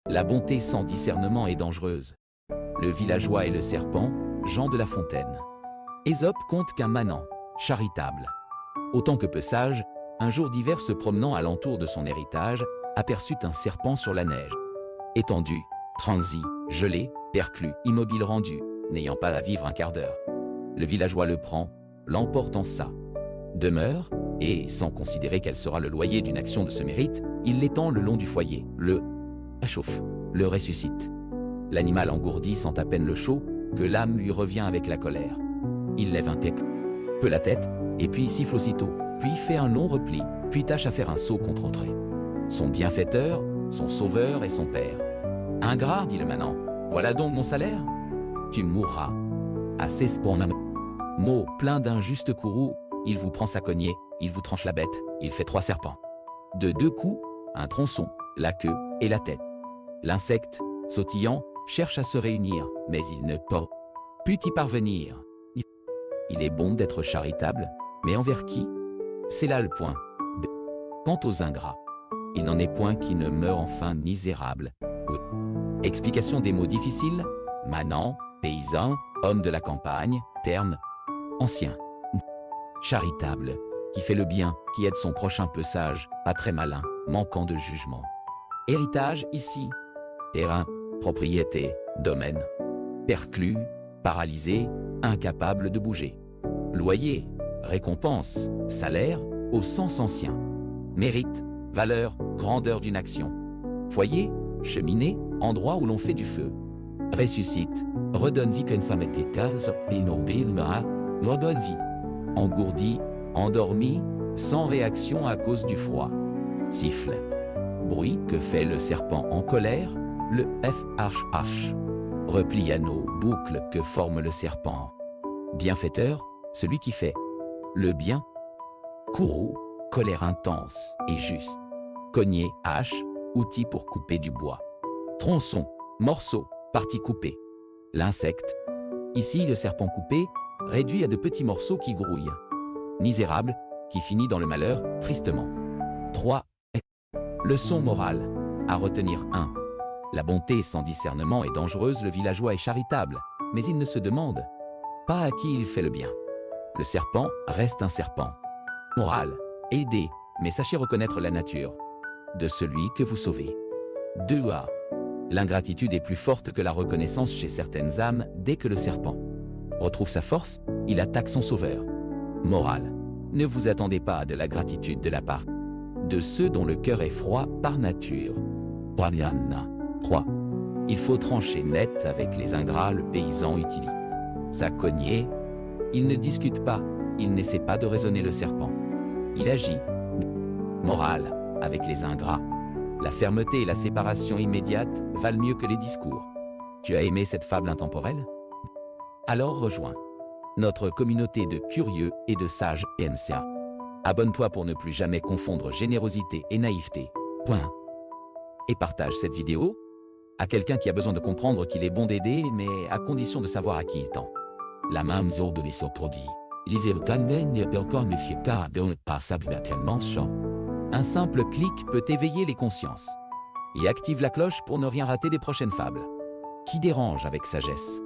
La bonté sans discernement est dangereuse. Le villageois et le serpent, Jean de La Fontaine. Ésope conte qu'un manant, charitable, autant que peu sage, un jour d'hiver se promenant alentour de son héritage, aperçut un serpent sur la neige. Étendu, transi, gelé, perclus, immobile rendu, n'ayant pas à vivre un quart d'heure. Le villageois le prend, l'emporte en sa demeure, et, sans considérer quel sera le loyer d'une action de ce mérite, il l'étend le long du foyer, le réchauffe, le ressuscite. L'animal engourdi sent à peine le chaud, que l'âme lui revient avec la colère. Il lève un peu la tête, et puis siffle aussitôt, puis fait un long repli, puis tâche à faire un saut contre André. Son bienfaiteur, son sauveur et son père. Ingrat, dit le manant, voilà donc mon salaire? Tu mourras. Assez spon. Mot plein d'un juste courroux, il vous prend sa cognée, il vous tranche la bête, il fait 3 serpents. De 2 coups, un tronçon, la queue et la tête. L'insecte, sautillant, cherche à se réunir, mais il ne peut y parvenir. Il est bon d'être charitable, mais envers qui? C'est là le point. Quant aux ingrats, il n'en est point qui ne meure enfin misérable. Explication des mots difficiles, manant, paysan, homme de la campagne, terme ancien. Charitable, qui fait le bien, qui aide son prochain peu sage, pas très malin, manquant de jugement. Héritage ici, terrain, propriété, domaine. Perclus, paralysé, incapable de bouger. Loyer, récompense, salaire, au sens ancien. Mérite, valeur, grandeur d'une action. Foyer, cheminée, endroit où l'on fait du feu. Ressuscite, redonne vie qu'une femme était case, redonne vie. Engourdi, endormi, sans réaction à cause du froid. Siffle. Bruit que fait le serpent en colère, le FHH. Repli anneau, boucle que forme le serpent. Bienfaiteur, celui qui fait le bien. Courroux, colère intense et juste. Cogner, hache, outil pour couper du bois. Tronçon, morceau, partie coupée. L'insecte. Ici, le serpent coupé, réduit à de petits morceaux qui grouillent. Misérable, qui finit dans le malheur, tristement. 3. Leçon morale. À retenir 1. La bonté sans discernement est dangereuse, le villageois est charitable, mais il ne se demande pas à qui il fait le bien. Le serpent reste un serpent. Morale. Aidez, mais sachez reconnaître la nature de celui que vous sauvez. 2a. L'ingratitude est plus forte que la reconnaissance chez certaines âmes. Dès que le serpent retrouve sa force, il attaque son sauveur. Morale. Ne vous attendez pas à de la gratitude de la part de ceux dont le cœur est froid par nature. 3. Il faut trancher net avec les ingrats, le paysan utilise sa cognée. Il ne discute pas, il n'essaie pas de raisonner le serpent. Il agit. Morale, avec les ingrats. La fermeté et la séparation immédiate valent mieux que les discours. Tu as aimé cette fable intemporelle? Alors rejoins notre communauté de curieux et de sages PMCA. Abonne-toi pour ne plus jamais confondre générosité et naïveté. Point. Et partage cette vidéo à quelqu'un qui a besoin de comprendre qu'il est bon d'aider, mais à condition de savoir à qui il tend. La même zone de l'esotrodie. Un simple clic peut éveiller les consciences. Et active la cloche pour ne rien rater des prochaines fables. Qui dérange avec sagesse?